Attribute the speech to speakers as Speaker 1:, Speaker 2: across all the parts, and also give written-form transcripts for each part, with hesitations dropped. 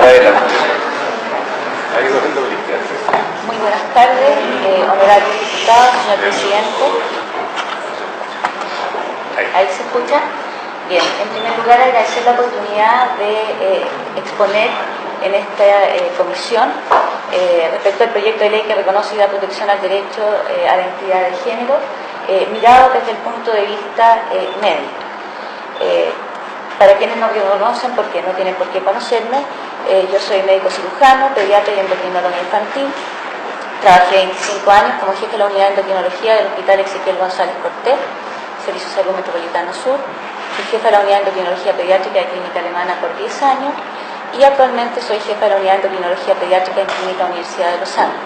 Speaker 1: Adelante.
Speaker 2: Muy buenas tardes, honorables diputados, señor presidente. ¿Ahí se escucha? Bien, en primer lugar agradecer la oportunidad de exponer en esta comisión respecto al proyecto de ley que reconoce y da protección al derecho a la identidad de género, mirado desde el punto de vista médico. Para quienes no me conocen, porque no tienen por qué conocerme, yo soy médico cirujano, pediatra y endocrinólogo infantil. Trabajé 25 años como jefe de la unidad de endocrinología del Hospital Ezequiel González Cortés, Servicio de Salud Metropolitano Sur. Fui jefa de la unidad de endocrinología pediátrica de Clínica Alemana por 10 años y actualmente soy jefa de la unidad de endocrinología pediátrica en Clínica Universidad de Los Andes.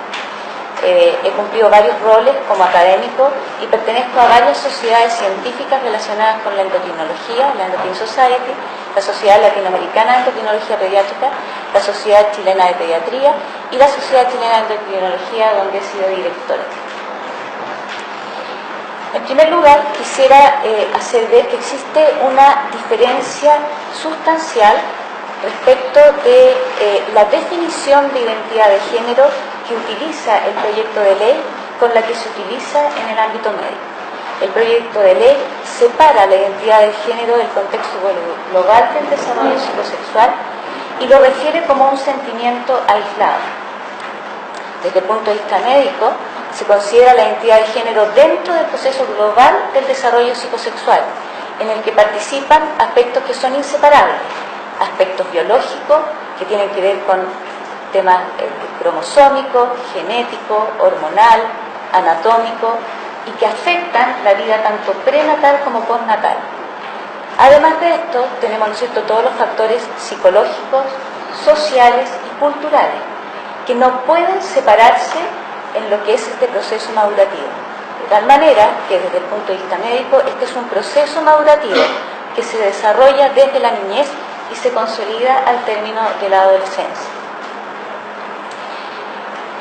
Speaker 2: He cumplido varios roles como académico y pertenezco a varias sociedades científicas relacionadas con la endocrinología, la Endocrine Society, la Sociedad Latinoamericana de Endocrinología Pediátrica, la Sociedad Chilena de Pediatría y la Sociedad Chilena de Endocrinología, donde he sido directora. En primer lugar, quisiera hacer ver que existe una diferencia sustancial respecto de la definición de identidad de género que utiliza el proyecto de ley con la que se utiliza en el ámbito médico. El proyecto de ley separa la identidad de género del contexto global del desarrollo psicosexual y lo refiere como un sentimiento aislado. Desde el punto de vista médico, se considera la identidad de género dentro del proceso global del desarrollo psicosexual, en el que participan aspectos que son inseparables, aspectos biológicos que tienen que ver con temas cromosómicos, genéticos, hormonal, anatómico y que afectan la vida tanto prenatal como postnatal. Además de esto, tenemos, ¿no es cierto?, todos los factores psicológicos, sociales y culturales que no pueden separarse en lo que es este proceso madurativo. De tal manera que desde el punto de vista médico, este es un proceso madurativo que se desarrolla desde la niñez y se consolida al término de la adolescencia.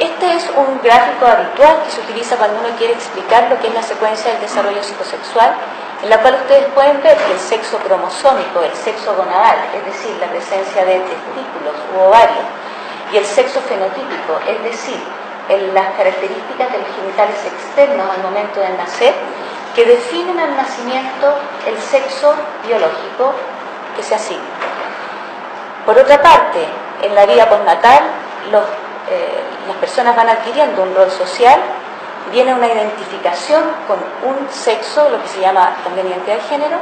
Speaker 2: Este es un gráfico habitual que se utiliza cuando uno quiere explicar lo que es la secuencia del desarrollo psicosexual, en la cual ustedes pueden ver que el sexo cromosómico, el sexo gonadal, es decir, la presencia de testículos u ovarios, y el sexo fenotípico, es decir, las características de los genitales externos al momento de nacer, que definen al nacimiento el sexo biológico que se asigna. Por otra parte, en la vida postnatal, las personas van adquiriendo un rol social, viene una identificación con un sexo, lo que se llama también identidad de género,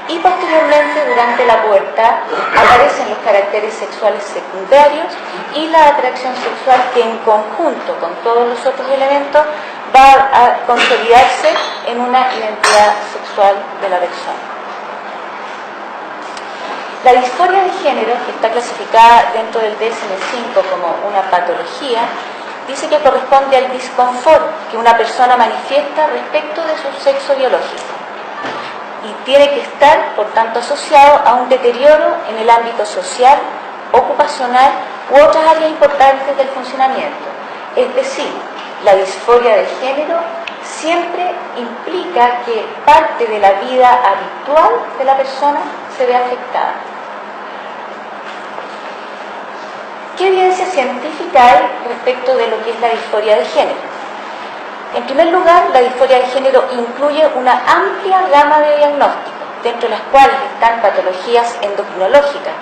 Speaker 2: y posteriormente, durante la pubertad, aparecen los caracteres sexuales secundarios y la atracción sexual que en conjunto con todos los otros elementos va a consolidarse en una identidad sexual de la persona. La disforia de género, que está clasificada dentro del DSM-5 como una patología, dice que corresponde al disconfort que una persona manifiesta respecto de su sexo biológico y tiene que estar, por tanto, asociado a un deterioro en el ámbito social, ocupacional u otras áreas importantes del funcionamiento. Es decir, la disforia de género siempre implica que parte de la vida habitual de la persona se ve afectada. ¿Qué evidencia científica hay respecto de lo que es la disforia de género? En primer lugar, la disforia de género incluye una amplia gama de diagnósticos, dentro de las cuales están patologías endocrinológicas,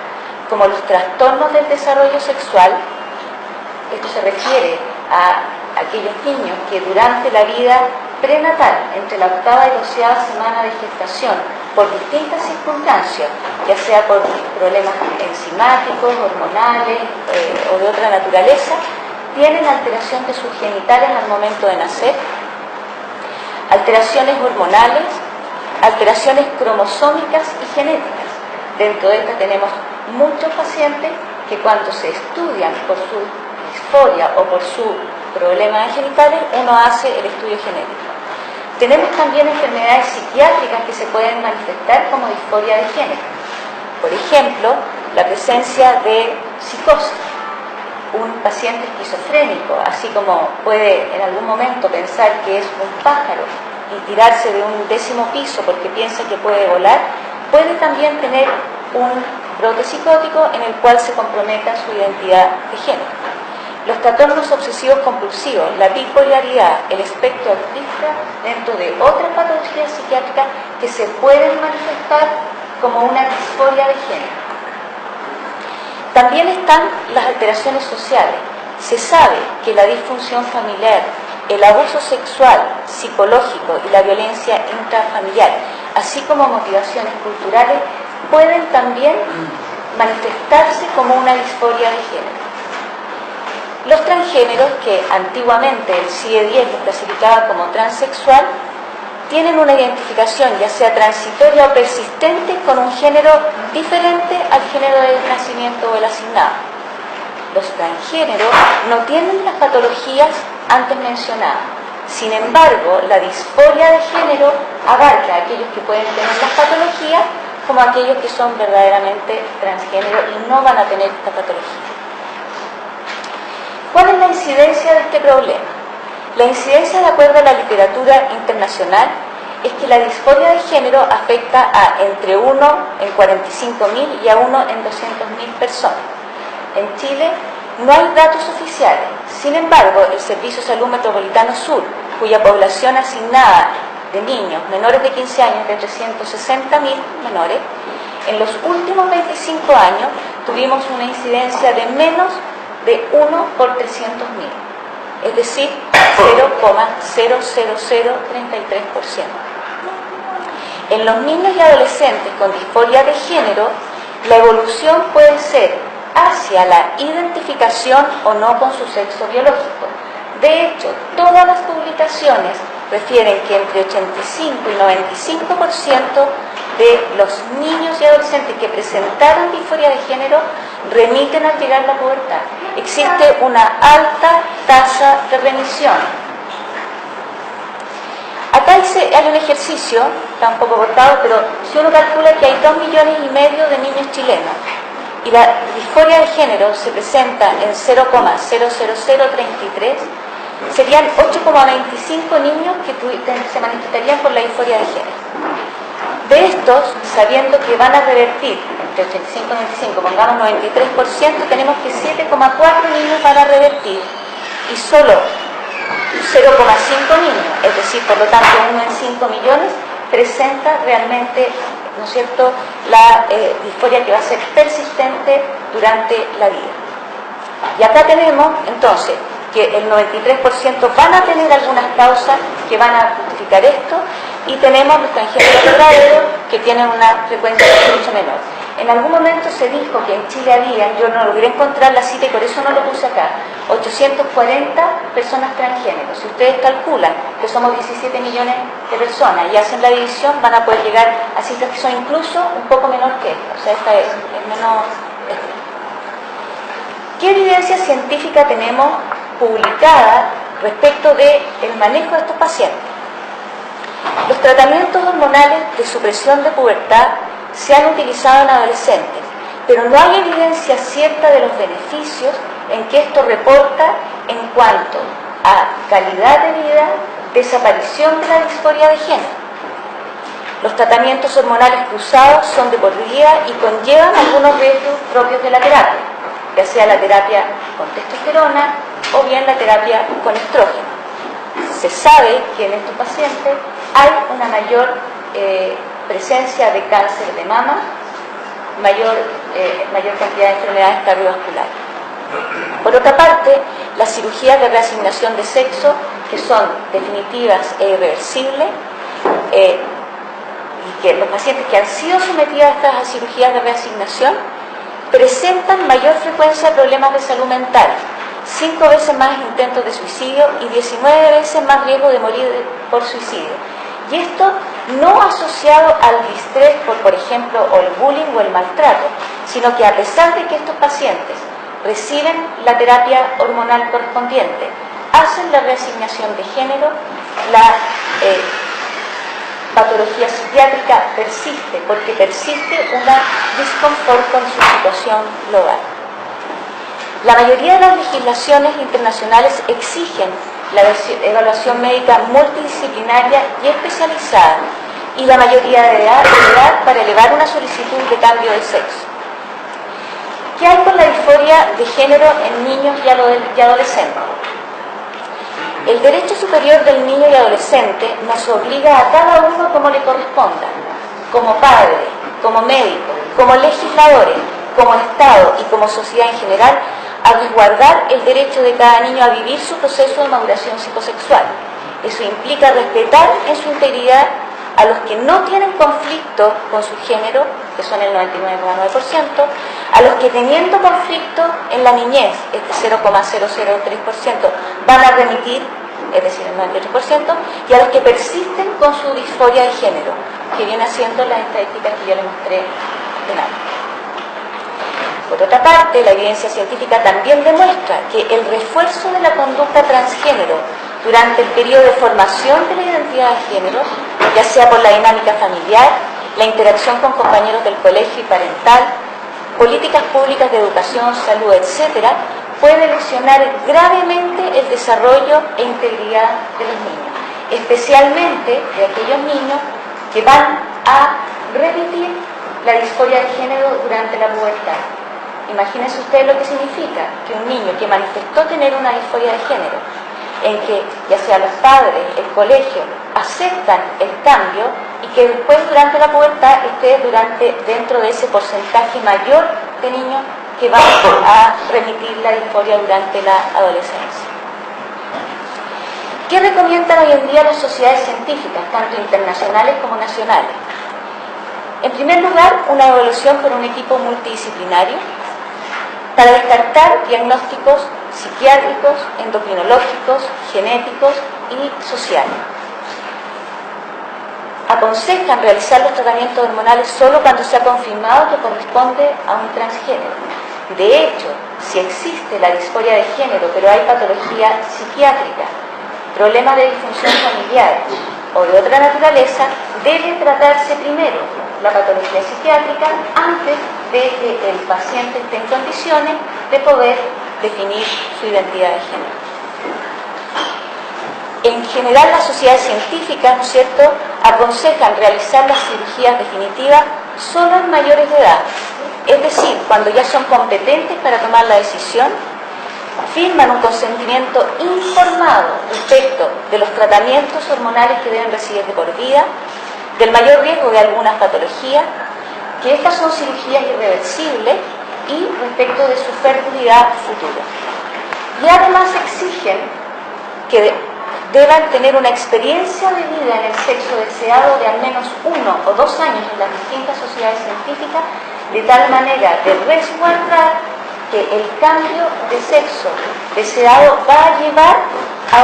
Speaker 2: como los trastornos del desarrollo sexual. Esto se refiere a aquellos niños que durante la vida prenatal, entre la 8ª y 12ª semana de gestación, por distintas circunstancias, ya sea por problemas enzimáticos, hormonales o de otra naturaleza, tienen alteración de sus genitales al momento de nacer, alteraciones hormonales, alteraciones cromosómicas y genéticas. Dentro de estas tenemos muchos pacientes que cuando se estudian por su disforia o por su problema de genitales, uno hace el estudio genético. Tenemos también enfermedades psiquiátricas que se pueden manifestar como disforia de género. Por ejemplo, la presencia de psicosis. Un paciente esquizofrénico, así como puede en algún momento pensar que es un pájaro y tirarse de un 10º piso porque piensa que puede volar, puede también tener un brote psicótico en el cual se comprometa su identidad de género. Los trastornos obsesivos compulsivos, la bipolaridad, el espectro autista, dentro de otras patologías psiquiátricas que se pueden manifestar como una disforia de género. También están las alteraciones sociales. Se sabe que la disfunción familiar, el abuso sexual, psicológico y la violencia intrafamiliar, así como motivaciones culturales, pueden también manifestarse como una disforia de género. Los transgéneros, que antiguamente el CIE-10 los clasificaba como transexual, tienen una identificación, ya sea transitoria o persistente, con un género diferente al género de nacimiento o el asignado. Los transgéneros no tienen las patologías antes mencionadas. Sin embargo, la disforia de género abarca a aquellos que pueden tener las patologías como a aquellos que son verdaderamente transgénero y no van a tener esta patología. ¿Cuál es la incidencia de este problema? La incidencia, de acuerdo a la literatura internacional, es que la disforia de género afecta a entre 1 en 45.000 y a 1 en 200.000 personas. En Chile no hay datos oficiales. Sin embargo, el Servicio de Salud Metropolitano Sur, cuya población asignada de niños menores de 15 años de 360.000 menores, en los últimos 25 años tuvimos una incidencia de menos de 1 por 300.000, es decir, 0,00033%. En los niños y adolescentes con disforia de género, la evolución puede ser hacia la identificación o no con su sexo biológico. De hecho, todas las publicaciones refieren que entre 85 y 95% de los niños y adolescentes que presentaron disforia de género remiten al llegar a la pubertad. Existe una alta tasa de remisión. Acá hay un ejercicio, está un poco cortado, pero si uno calcula que hay 2,5 millones de niños chilenos y la disforia de género se presenta en 0,00033, serían 8,25 niños que se manifestarían por la disforia de género. De estos, sabiendo que van a revertir entre 85 y 95, pongamos 93%, tenemos que 7,4 niños van a revertir y solo 0,5 niños, es decir, por lo tanto 1 en 5 millones, presenta realmente, ¿no es cierto?, la disforia que va a ser persistente durante la vida. Y acá tenemos, entonces, que el 93% van a tener algunas causas que van a justificar esto, y tenemos los transgéneros verdaderos que tienen una frecuencia mucho menor. En algún momento se dijo que en Chile había, yo no logré encontrar la cita y por eso no lo puse acá, 840 personas transgénero. Si ustedes calculan que somos 17 millones de personas y hacen la división, van a poder llegar a cifras que son incluso un poco menor que esta. O sea, esta es menos. ¿Qué evidencia científica tenemos publicada respecto del manejo de estos pacientes? Los tratamientos hormonales de supresión de pubertad se han utilizado en adolescentes, pero no hay evidencia cierta de los beneficios en que esto reporta en cuanto a calidad de vida, desaparición de la disforia de género. Los tratamientos hormonales cruzados son de por vida y conllevan algunos riesgos propios de la terapia, ya sea la terapia con testosterona o bien la terapia con estrógeno. Se sabe que en estos pacientes hay una mayor presencia de cáncer de mama, mayor cantidad de enfermedades cardiovasculares. Por otra parte, las cirugías de reasignación de sexo, que son definitivas e irreversibles, y que los pacientes que han sido sometidos a estas cirugías de reasignación presentan mayor frecuencia de problemas de salud mental, 5 veces más intentos de suicidio y 19 veces más riesgo de morir por suicidio. Y esto no asociado al distrés por ejemplo, o el bullying o el maltrato, sino que a pesar de que estos pacientes reciben la terapia hormonal correspondiente, hacen la reasignación de género, la patología psiquiátrica persiste, porque persiste una disconfort con su situación global. La mayoría de las legislaciones internacionales exigen la evaluación médica multidisciplinaria y especializada y la mayoría de edad para elevar una solicitud de cambio de sexo. ¿Qué hay con la disforia de género en niños y adolescentes? El derecho superior del niño y adolescente nos obliga a cada uno como le corresponda, como padre, como médico, como legisladores, como Estado y como sociedad en general, a resguardar el derecho de cada niño a vivir su proceso de maduración psicosexual. Eso implica respetar en su integridad a los que no tienen conflicto con su género, que son el 99,9%, a los que teniendo conflicto en la niñez, este 0,003%, van a remitir, es decir, el 98%, y a los que persisten con su disforia de género, que viene haciendo las estadísticas que yo les mostré delante. Por otra parte, la evidencia científica también demuestra que el refuerzo de la conducta transgénero durante el periodo de formación de la identidad de género, ya sea por la dinámica familiar, la interacción con compañeros del colegio y parental, políticas públicas de educación, salud, etc., puede lesionar gravemente el desarrollo e integridad de los niños, especialmente de aquellos niños que van a remitir la disforia de género durante la pubertad. Imagínense ustedes lo que significa que un niño que manifestó tener una disforia de género, en que ya sea los padres, el colegio, aceptan el cambio y que después durante la pubertad esté dentro de ese porcentaje mayor de niños que van a remitir la disforia durante la adolescencia. ¿Qué recomiendan hoy en día las sociedades científicas, tanto internacionales como nacionales? En primer lugar, una evaluación por un equipo multidisciplinario para descartar diagnósticos psiquiátricos, endocrinológicos, genéticos y sociales. Aconsejan realizar los tratamientos hormonales solo cuando se ha confirmado que corresponde a un transgénero. De hecho, si existe la disforia de género, pero hay patología psiquiátrica, problemas de disfunción familiar o de otra naturaleza, debe tratarse primero la patología psiquiátrica antes de que el paciente esté en condiciones de poder definir su identidad de género. En general, las sociedades científicas, ¿no es cierto?, aconsejan realizar las cirugías definitivas solo en mayores de edad, es decir, cuando ya son competentes para tomar la decisión, firman un consentimiento informado respecto de los tratamientos hormonales que deben recibir de por vida, del mayor riesgo de algunas patologías, que estas son cirugías irreversibles y respecto de su fertilidad futura. Y además exigen que deban tener una experiencia de vida en el sexo deseado de al menos 1 o 2 años en las distintas sociedades científicas, de tal manera de resguardar que el cambio de sexo deseado va a llevar a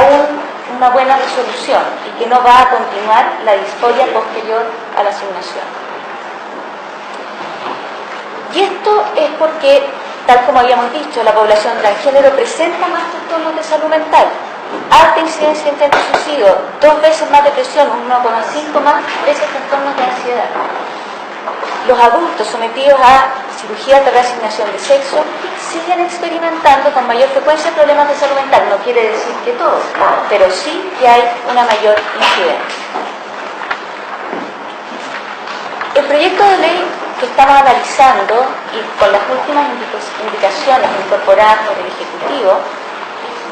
Speaker 2: una buena resolución y que no va a continuar la disforia posterior a la asignación. Y esto es porque, tal como habíamos dicho, la población transgénero presenta más trastornos de salud mental, alta incidencia de intento de suicidio, 2 veces más depresión, 1,5 más veces trastornos de ansiedad. Los adultos sometidos a cirugías de reasignación de sexo siguen experimentando con mayor frecuencia problemas de salud mental. No quiere decir que todos, pero sí que hay una mayor incidencia. El proyecto de ley que estamos analizando y con las últimas indicaciones incorporadas por el Ejecutivo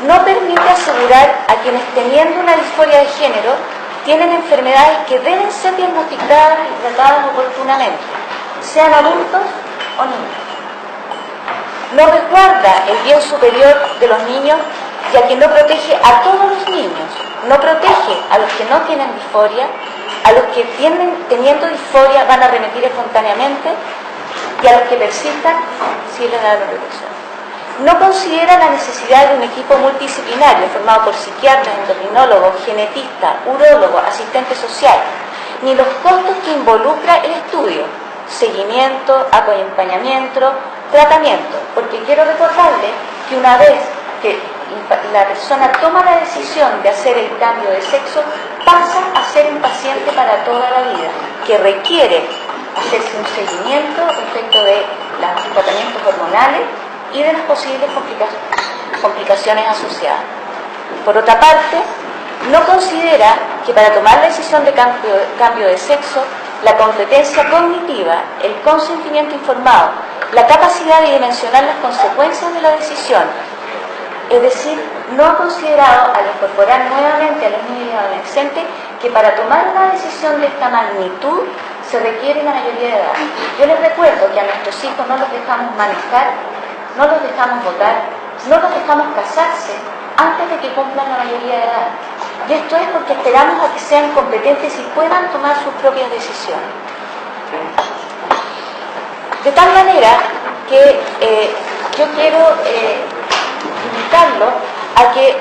Speaker 2: no permite asegurar a quienes teniendo una disforia de género tienen enfermedades que deben ser diagnosticadas y tratadas oportunamente, sean adultos o niños. No resguarda el bien superior de los niños, ya que no protege a todos los niños, no protege a los que no tienen disforia, a los que teniendo disforia van a remitir espontáneamente y a los que persistan sí les da la protección. No considera la necesidad de un equipo multidisciplinario formado por psiquiatras, endocrinólogos, genetistas, urólogos, asistente social, ni los costos que involucra el estudio, seguimiento, acompañamiento, tratamiento, porque quiero recordarles que una vez que la persona toma la decisión de hacer el cambio de sexo, pasa a ser un paciente para toda la vida, que requiere hacerse un seguimiento respecto de los tratamientos hormonales y de las posibles complicaciones asociadas. Por otra parte, no considera que para tomar la decisión de cambio de sexo, la competencia cognitiva, el consentimiento informado la capacidad de dimensionar las consecuencias de la decisión. Es decir, no ha considerado al incorporar nuevamente a los niños y adolescentes que para tomar una decisión de esta magnitud se requiere la mayoría de edad. Yo les recuerdo que a nuestros hijos no los dejamos manejar, no los dejamos votar, no los dejamos casarse antes de que cumplan la mayoría de edad. Y esto es porque esperamos a que sean competentes y puedan tomar sus propias decisiones. De tal manera que yo quiero invitarlos a que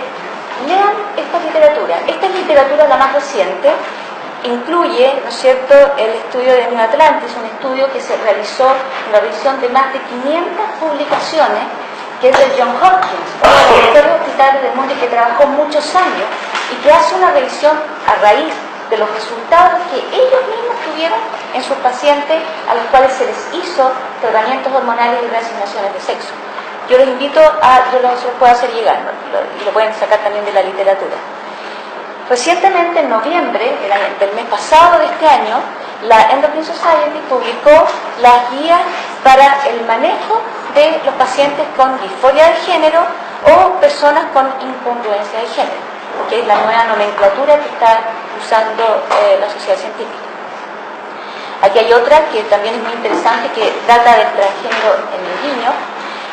Speaker 2: lean esta literatura. Esta es literatura la más reciente, incluye, ¿no es cierto?, el estudio de New Atlantis, un estudio que se realizó en la revisión de más de 500 publicaciones, que es de John Hopkins, uno de los mejores hospitales del mundo y que trabajó muchos años y que hace una revisión a raíz de los resultados que ellos mismos tuvieron en sus pacientes a los cuales se les hizo tratamientos hormonales y reasignaciones de sexo. Yo les invito yo los puedo hacer llegar, ¿no? Y lo pueden sacar también de la literatura. Recientemente, en noviembre del mes pasado de este año, la Endocrine Society publicó las guías para el manejo de los pacientes con disforia de género o personas con incongruencia de género, que es la nueva nomenclatura que está usando la sociedad científica. Aquí hay otra que también es muy interesante, que trata del transgénero en el niño.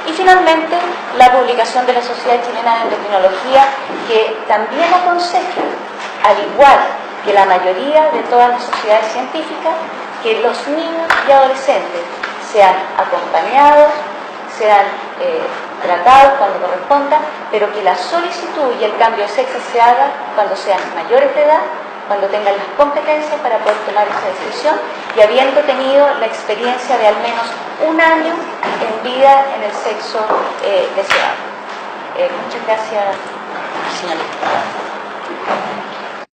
Speaker 2: Y finalmente, la publicación de la Sociedad Chilena de Endocrinología, que también aconseja, al igual que la mayoría de todas las sociedades científicas, que los niños y adolescentes sean acompañados, sean tratados cuando corresponda, pero que la solicitud y el cambio de sexo se haga cuando sean mayores de edad, cuando tengan las competencias para poder tomar esa decisión y habiendo tenido la experiencia de al menos un año en vida en el sexo deseado. Muchas gracias, señorita.